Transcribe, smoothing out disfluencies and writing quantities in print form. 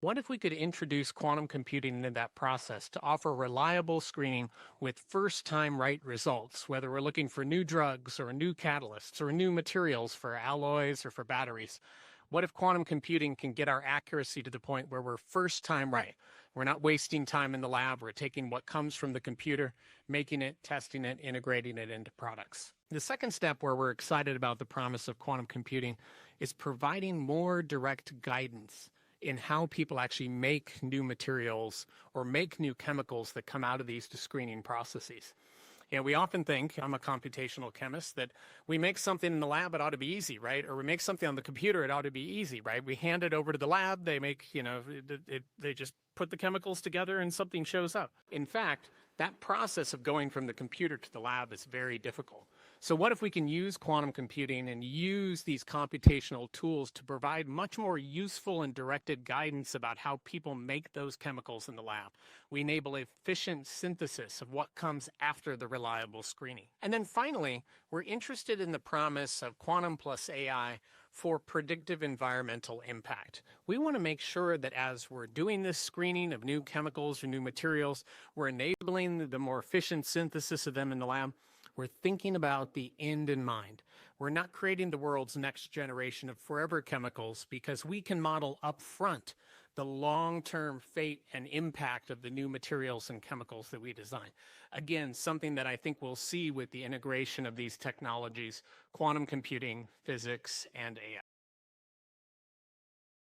What if we could introduce quantum computing into that process to offer reliable screening with first time right results, whether we're looking for new drugs or new catalysts or new materials for alloys or for batteries? What if quantum computing can get our accuracy to the point where we're first time right? We're not wasting time in the lab. We're taking what comes from the computer, making it, testing it, integrating it into products. The second step where we're excited about the promise of quantum computing is providing more direct guidance in how people actually make new materials or make new chemicals that come out of these screening processes. We often think, I'm a computational chemist, that we make something in the lab, it ought to be easy, right? Or we make something on the computer, it ought to be easy, right? We hand it over to the lab, they make, they just put the chemicals together and something shows up. In fact, that process of going from the computer to the lab is very difficult. So what if we can use quantum computing and use these computational tools to provide much more useful and directed guidance about how people make those chemicals in the lab? We enable efficient synthesis of what comes after the reliable screening. And then finally, we're interested in the promise of quantum plus AI for predictive environmental impact. We want to make sure that as we're doing this screening of new chemicals or new materials, we're enabling the more efficient synthesis of them in the lab. We're thinking about the end in mind. We're not creating the world's next generation of forever chemicals because we can model up front the long-term fate and impact of the new materials and chemicals that we design. Again, something that I think we'll see with the integration of these technologies, quantum computing, physics, and AI.